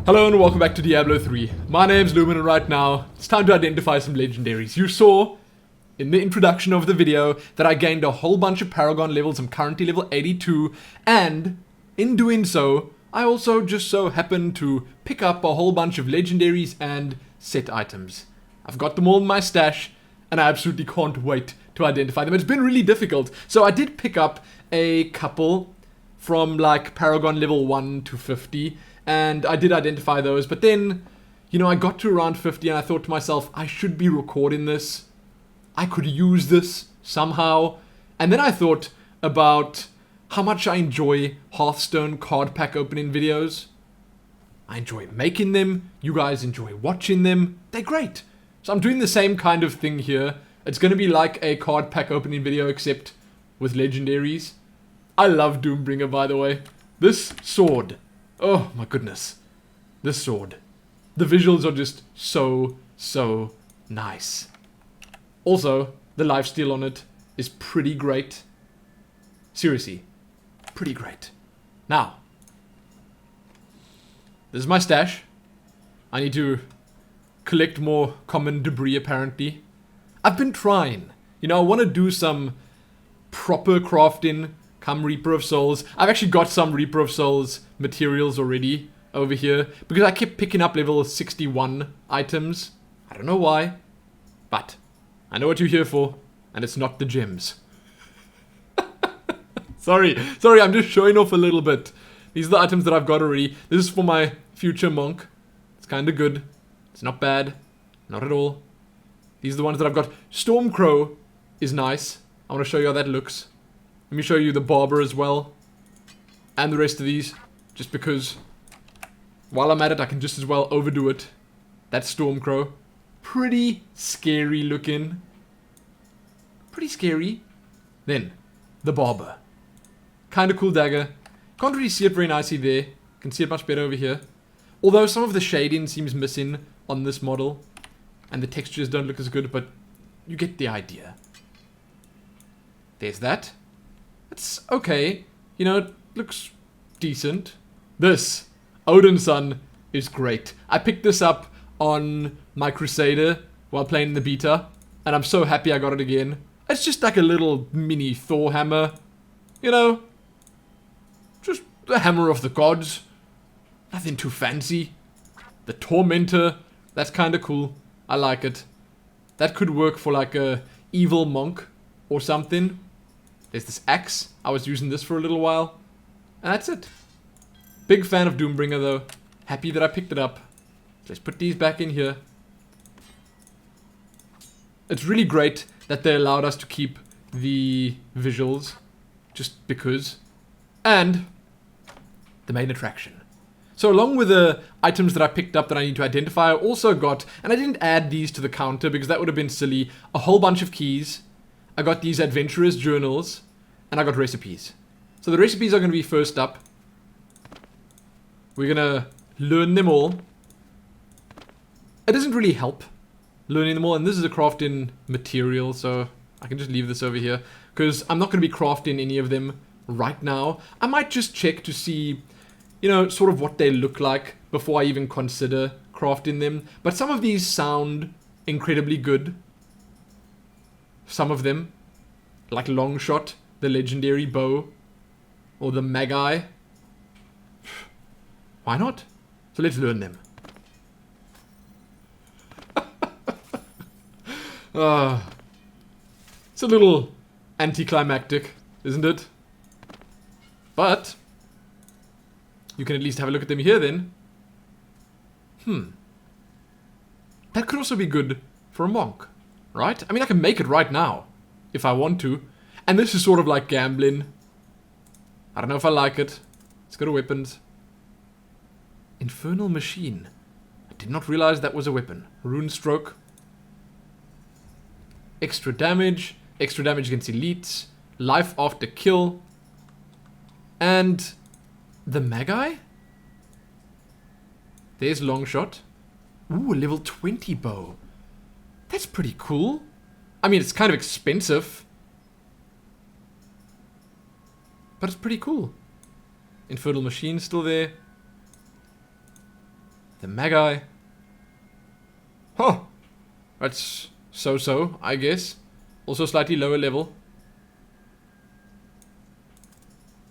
Hello and welcome back to Diablo 3. My name's Lumin and right now, it's time to identify some legendaries. You saw in the introduction of the video that I gained a whole bunch of Paragon levels. I'm currently level 82, and in doing so, I also just so happened to pick up a whole bunch of legendaries and set items. I've got them all in my stash, and I absolutely can't wait to identify them. It's been really difficult, so I did pick up a couple from like Paragon level 1 to 50, and I did identify those, but then, you know, I got to around 50 and I thought to myself, I should be recording this. I could use this somehow. And then I thought about how much I enjoy Hearthstone card pack opening videos. I enjoy making them. You guys enjoy watching them. They're great. So I'm doing the same kind of thing here. It's going to be like a card pack opening video, except with legendaries. I love Doombringer, by the way. This sword. Oh my goodness. This sword. The visuals are just so nice. Also, the lifesteal on it is pretty great. Seriously, pretty great. Now, this is my stash. I need to collect more common debris apparently. I've been trying. You know, I want to do some proper crafting come Reaper of Souls. I've actually got some Reaper of Souls materials already over here because I kept picking up level 61 items. I don't know why, but I know what you're here for, and it's not the gems. Sorry, I'm just showing off a little bit. These are the items that I've got already. This is for my future monk. It's kind of good. It's not bad. Not at all. These are the ones that I've got. Stormcrow is nice. I want to show you how that looks. Let me show you the barber as well. And the rest of these. Just because while I'm at it, I can just as well overdo it. That's Stormcrow. Pretty scary looking. Pretty scary. Then, the barber. Kind of cool dagger. Can't really see it very nicely there. Can see it much better over here. Although some of the shading seems missing on this model. And the textures don't look as good, but you get the idea. There's that. It's okay. You know, it looks decent. This, Odin's Son, is great. I picked this up on my Crusader while playing the beta, and I'm so happy I got it again. It's just like a little mini Thor hammer. You know, just the hammer of the gods. Nothing too fancy. The Tormentor, that's kind of cool. I like it. That could work for like a evil monk or something. There's this axe. I was using this for a little while. And that's it. Big fan of Doombringer though. Happy that I picked it up. Let's put these back in here. It's really great that they allowed us to keep the visuals. Just because. And the main attraction. So along with the items that I picked up that I need to identify, I also got, and I didn't add these to the counter because that would have been silly, a whole bunch of keys. I got these adventurers journals, and I got recipes. So the recipes are going to be first up. We're going to learn them all. It doesn't really help learning them all, and this is a crafting material, so I can just leave this over here, because I'm not going to be crafting any of them right now. I might just check to see, you know, sort of what they look like before I even consider crafting them. But some of these sound incredibly good. Some of them, like Longshot, the legendary bow, or the Magi. Why not? So let's learn them. It's a little anticlimactic, isn't it? But you can at least have a look at them here then. That could also be good for a monk, right? I mean, I can make it right now if I want to. And this is sort of like gambling. I don't know if I like it. Let's go to weapons. Infernal Machine. I did not realize that was a weapon. Rune Stroke. Extra damage against elites. Life after kill. And the Magi? There's Longshot. Ooh, a level 20 bow. That's pretty cool. I mean, it's kind of expensive. But it's pretty cool. Infernal Machine still there. The Magi. Huh. That's so-so, I guess. Also slightly lower level.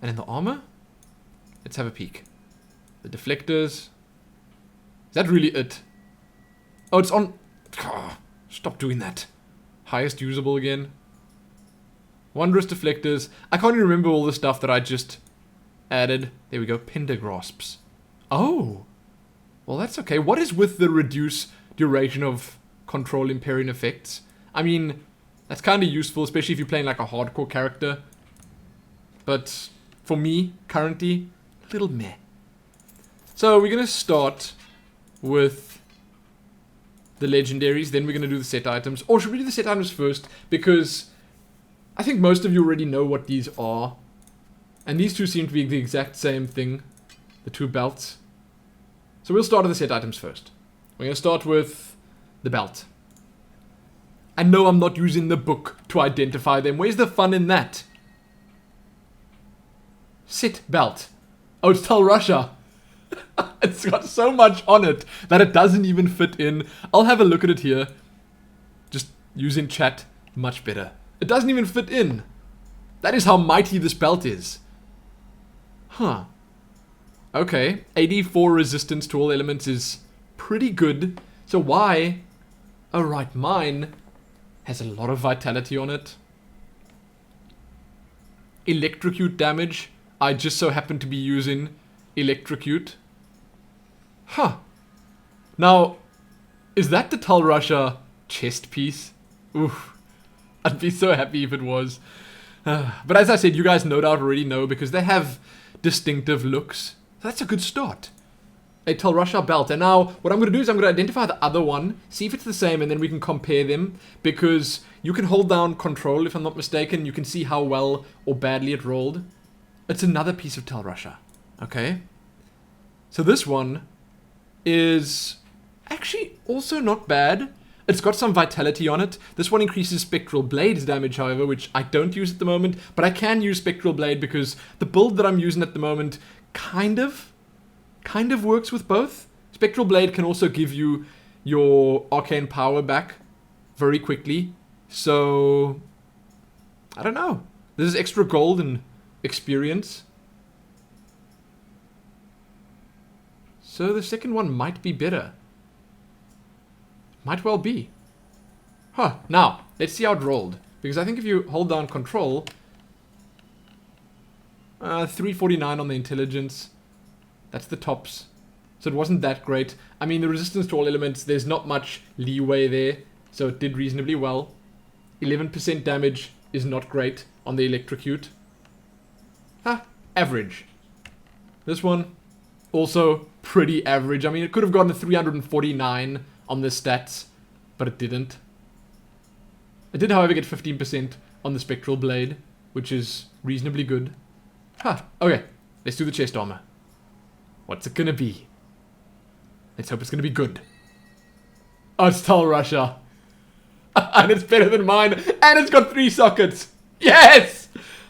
And in the armor? Let's have a peek. The deflectors. Is that really it? Oh, it's on... Stop doing that. Highest usable again. Wondrous deflectors. I can't even remember all the stuff that I just added. There we go. Pendergrasps. Oh. Well, that's okay. What is with the reduce duration of control impairing effects? I mean, that's kind of useful, especially if you're playing like a hardcore character. But for me, currently, a little meh. So we're going to start with the legendaries, then we're going to do the set items. Or should we do the set items first? Because I think most of you already know what these are. And these two seem to be the exact same thing. The two belts. So we'll start with the set items first. We're going to start with the belt. I know I'm not using the book to identify them. Where's the fun in that? Set belt. Oh, it's Tell Russia. It's got so much on it that it doesn't even fit in. I'll have a look at it here. Just using chat. Much better. It doesn't even fit in. That is how mighty this belt is. Huh. Okay. 84 resistance to all elements is pretty good. So why? Oh right, mine has a lot of vitality on it. Electrocute damage. I just so happen to be using electrocute. Huh. Now, is that the Tell Russia chest piece? Oof. I'd be so happy if it was. But as I said, you guys no doubt already know because they have distinctive looks. So that's a good start. A Tell Russia belt. And now, what I'm going to do is I'm going to identify the other one, see if it's the same, and then we can compare them. Because you can hold down control, if I'm not mistaken. You can see how well or badly it rolled. It's another piece of Tell Russia. Okay. So this one is actually also not bad. It's got some vitality on it. This one increases Spectral Blade's damage, however, which I don't use at the moment. But I can use Spectral Blade because the build that I'm using at the moment kind of works with both. Spectral Blade can also give you your arcane power back very quickly. So, I don't know. This is extra gold and experience. So the second one might be better. Might well be. Huh. Now, let's see how it rolled. Because I think if you hold down control... 349 on the intelligence. That's the tops. So it wasn't that great. I mean, the resistance to all elements, there's not much leeway there. So it did reasonably well. 11% damage is not great on the electrocute. Average. This one, also pretty average. I mean, it could have gotten a 349 on the stats, but it didn't. It did, however, get 15% on the Spectral Blade, which is reasonably good. Okay, let's do the chest armor. What's it gonna be? Let's hope it's gonna be good. Oh, it's Tell Russia. And it's better than mine, and it's got 3 sockets. Yes!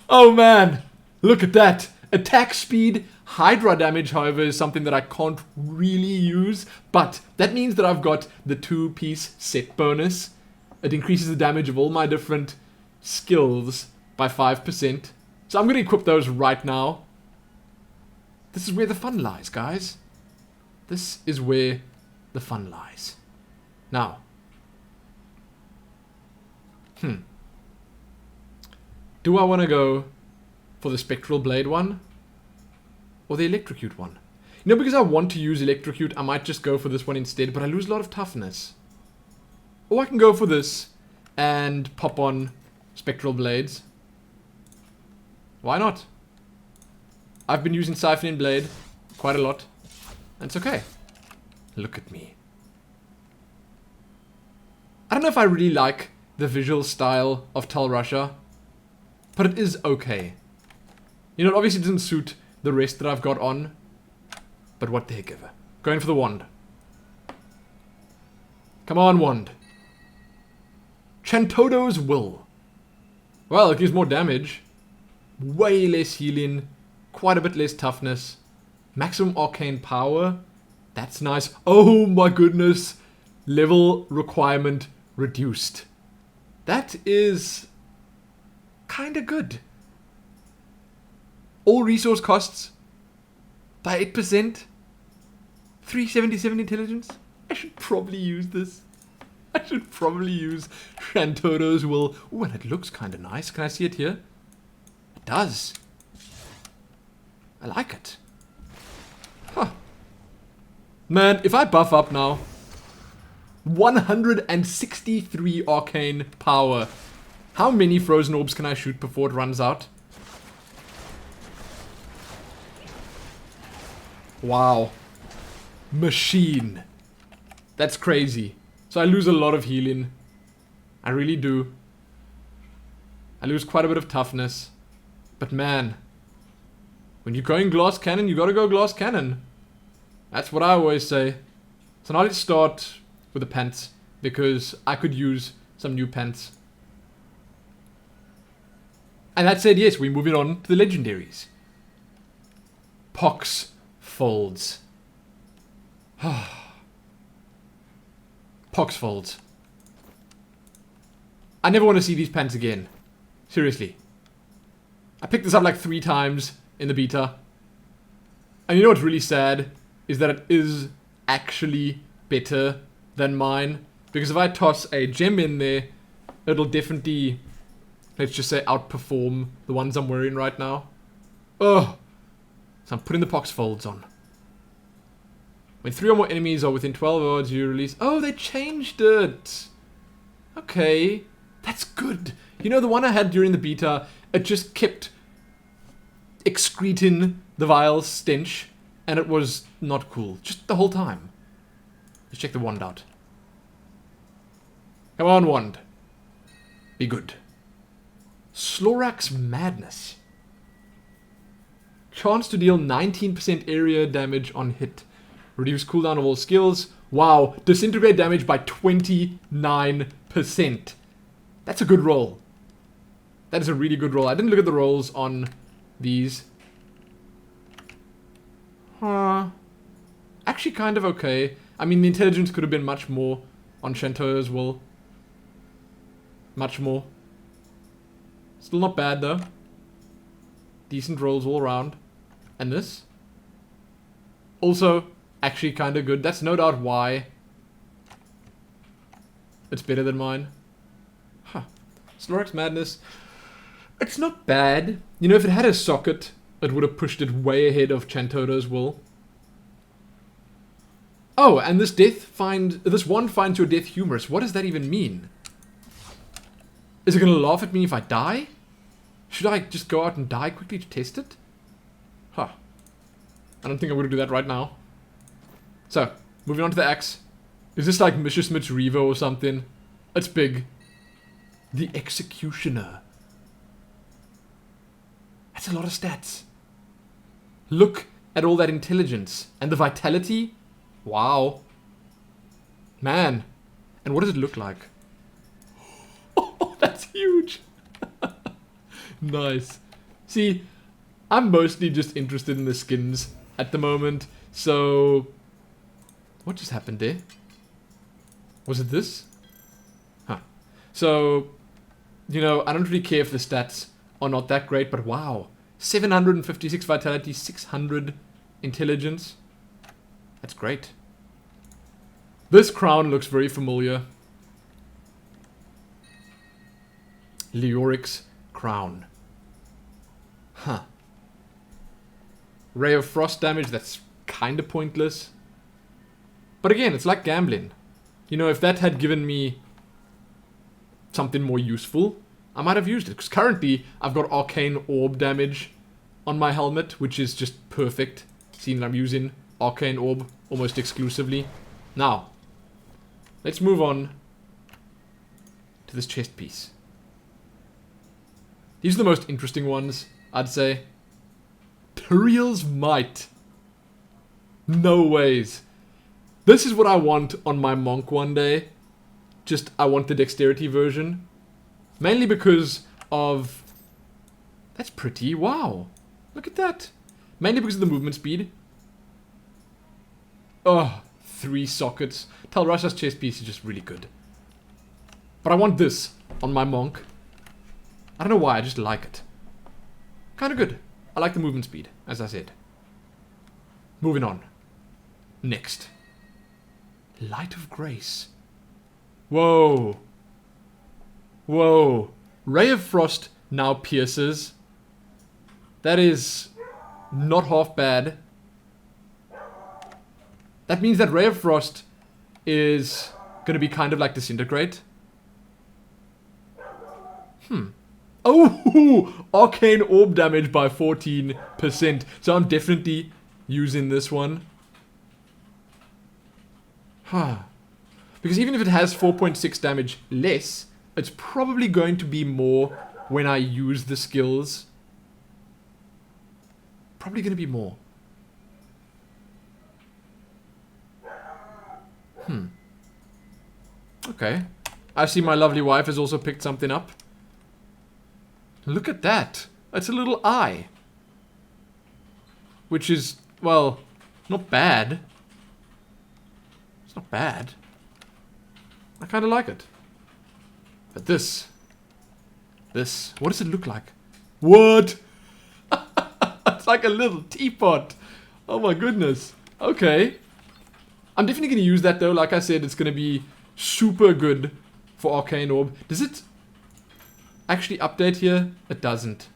Oh man, look at that. Attack speed, Hydra damage, however, is something that I can't really use. But that means that I've got the 2-piece set bonus. It increases the damage of all my different skills by 5%. So I'm going to equip those right now. This is where the fun lies, guys. This is where the fun lies. Now. Do I want to go for the Spectral Blade one? Or the Electrocute one? You know, because I want to use Electrocute, I might just go for this one instead, but I lose a lot of toughness. Or I can go for this and pop on Spectral Blades. Why not? I've been using Siphoning Blade quite a lot. And it's okay. Look at me. I don't know if I really like the visual style of Tell Russia, but it is okay. You know, it obviously doesn't suit the rest that I've got on, but what the heck ever. Going for the wand. Come on, wand. Chantodo's Will. Well, it gives more damage. Way less healing. Quite a bit less toughness. Maximum arcane power. That's nice. Oh my goodness. Level requirement reduced. That is kinda good. All resource costs by 8%. 377 intelligence. I should probably use this. I should probably use Shantoto's will. Ooh, and it looks kinda nice. Can I see it here? It does. I like it. Huh. Man, if I buff up now, 163 arcane power. How many frozen orbs can I shoot before it runs out? Wow. Machine. That's crazy. So I lose a lot of healing. I really do. I lose quite a bit of toughness. But man, when you're going glass cannon, you gotta go glass cannon. That's what I always say. So now let's start with the pants, because I could use some new pants. And that said, yes, we're moving on to the legendaries. Pox folds. Pox folds. I never want to see these pants again. Seriously. I picked this up like 3 times in the beta. And you know what's really sad? Is that it is actually better than mine. Because if I toss a gem in there, it'll definitely, let's just say, outperform the ones I'm wearing right now. Ugh. So I'm putting the pox folds on. When 3 or more enemies are within 12 hours, you release... Oh, they changed it! Okay. That's good. You know, the one I had during the beta, it just kept excreting the vile stench. And it was not cool. Just the whole time. Let's check the wand out. Come on, wand. Be good. Slorax Madness. Chance to deal 19% area damage on hit. Reduce cooldown of all skills. Wow. Disintegrate damage by 29%. That's a good roll. That is a really good roll. I didn't look at the rolls on these. Actually kind of okay. I mean, the intelligence could have been much more on Shanto as well. Much more. Still not bad though. Decent rolls all around. And this? Also, actually kind of good. That's no doubt why it's better than mine. Huh. Slorax Madness. It's not bad. You know, if it had a socket, it would have pushed it way ahead of Chantoto's will. Oh, and this wand finds your death humorous. What does that even mean? Is it gonna laugh at me if I die? Should I just go out and die quickly to test it? Huh. I don't think I'm gonna do that right now. So, moving on to the axe. Is this like Mr. Smith's Revo or something? It's big. The Executioner. That's a lot of stats. Look at all that intelligence. And the vitality. Wow. Man. And what does it look like? Oh, that's huge. Nice. See, I'm mostly just interested in the skins at the moment. So, what just happened there? Was it this? Huh. So, you know, I don't really care if the stats are not that great, but wow. 756 vitality, 600 intelligence. That's great. This crown looks very familiar. Leoric's crown. Huh. Ray of frost damage, that's kind of pointless. But again, it's like gambling. You know, if that had given me something more useful, I might have used it. Because currently, I've got arcane orb damage on my helmet, which is just perfect. Seeing that I'm using arcane orb almost exclusively. Now, let's move on to this chest piece. These are the most interesting ones, I'd say. Turiel's Might. No ways. This is what I want on my monk one day. Just, I want the dexterity version. Mainly because of... That's pretty. Wow. Look at that. Mainly because of the movement speed. Oh, 3 sockets. Tal Rasha's chest piece is just really good. But I want this on my monk. I don't know why, I just like it. Kind of good. I like the movement speed, as I said. Moving on. Next. Light of Grace. Whoa. Whoa. Ray of Frost now pierces. That is not half bad. That means that Ray of Frost is going to be kind of like Disintegrate. Oh, Arcane Orb damage by 14%. So I'm definitely using this one. Because even if it has 4.6 damage less, it's probably going to be more when I use the skills. Probably going to be more. Okay. I see my lovely wife has also picked something up. Look at that. That's a little eye. Which is, well, not bad. It's not bad. I kind of like it. But this, what does it look like? What? It's like a little teapot. Oh my goodness. Okay. I'm definitely going to use that though. Like I said, it's going to be super good for Arcane Orb. Does it actually update here? It doesn't.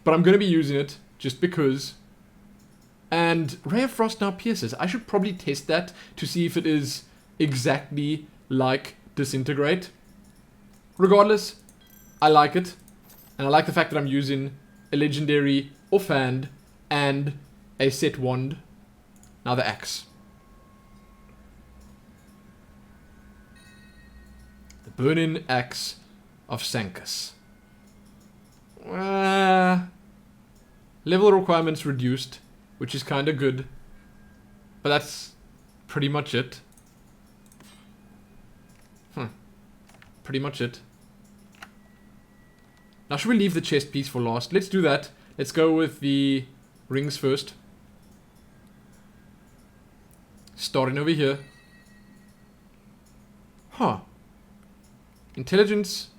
But I'm going to be using it just because. And Ray of Frost now pierces. I should probably test that to see if it is exactly like Disintegrate. Regardless, I like it. And I like the fact that I'm using a legendary offhand and a set wand. Now the axe. The Burning Axe of Sankus. Level requirements reduced, which is kind of good. But that's pretty much it. Pretty much it. Now should we leave the chest piece for last? Let's do that. Let's go with the rings first. Starting over here. Intelligence,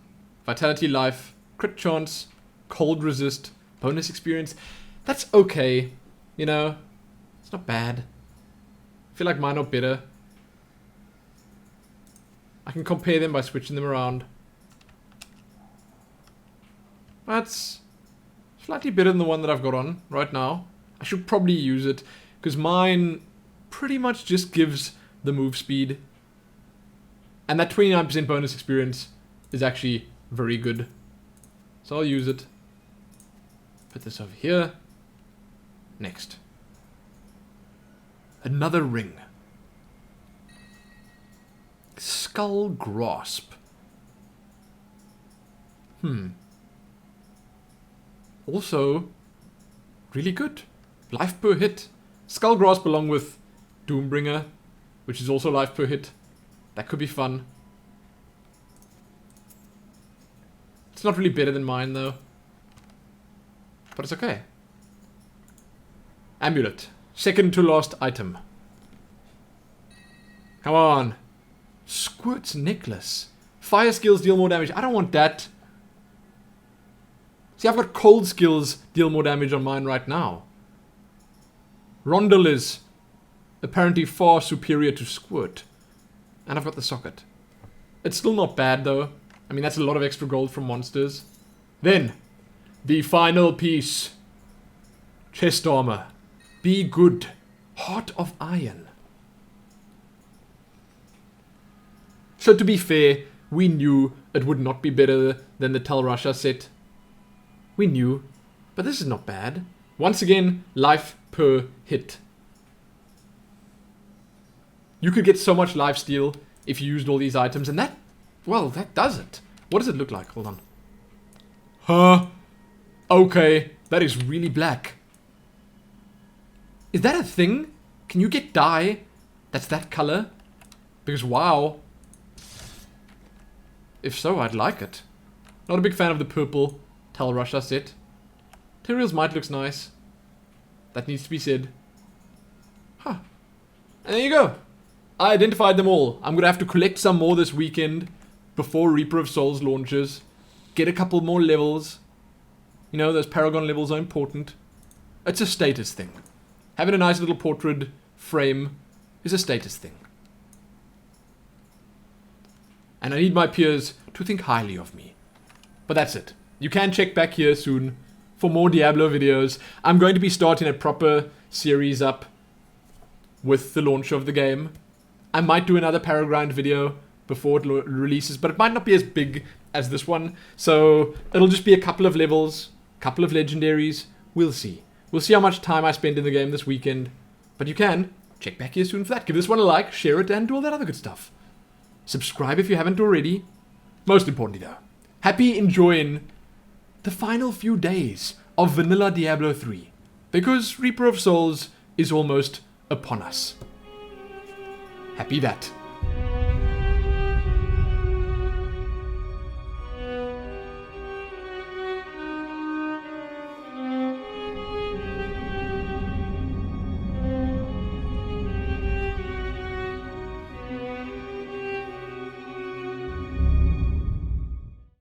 Vitality, Life, Crit Chance, Cold Resist, Bonus Experience. That's okay. You know, it's not bad. I feel like mine are better. I can compare them by switching them around. That's slightly better than the one that I've got on right now. I should probably use it because mine pretty much just gives the move speed. And that 29% bonus experience is actually very good. So I'll use it. Put this over here. Next. Another ring. Skull Grasp. Also, really good. Life per hit. Skull Grasp along with Doombringer, which is also life per hit. That could be fun. It's not really better than mine though. But it's okay. Amulet. Second to last item. Come on. Squirt's Necklace. Fire skills deal more damage. I don't want that. See, I've got cold skills deal more damage on mine right now. Rondel is apparently far superior to Squirt. And I've got the socket. It's still not bad though. I mean, that's a lot of extra gold from monsters. Then, the final piece. Chest armor. Be good. Heart of Iron. So to be fair, we knew it would not be better than the Tal Rasha set. We knew. But this is not bad. Once again, life per hit. You could get so much lifesteal if you used all these items. And that, well, that does it. What does it look like? Hold on. Okay, that is really black. Is that a thing? Can you get dye that's that color? Because wow. If so, I'd like it. Not a big fan of the purple Tal Rasha set. Tyrael's Might looks nice. That needs to be said. Huh. And there you go. I identified them all. I'm gonna have to collect some more this weekend before Reaper of Souls launches. Get a couple more levels. You know, those Paragon levels are important. It's a status thing. Having a nice little portrait frame is a status thing. And I need my peers to think highly of me. But that's it. You can check back here soon for more Diablo videos. I'm going to be starting a proper series up with the launch of the game. I might do another Paragrind video before it releases, but it might not be as big as this one. So it'll just be a couple of levels, couple of legendaries. We'll see. We'll see how much time I spend in the game this weekend. But you can check back here soon for that. Give this one a like, share it, and do all that other good stuff. Subscribe if you haven't already. Most importantly though, happy enjoying the final few days of vanilla Diablo 3. Because Reaper of Souls is almost upon us. Happy that.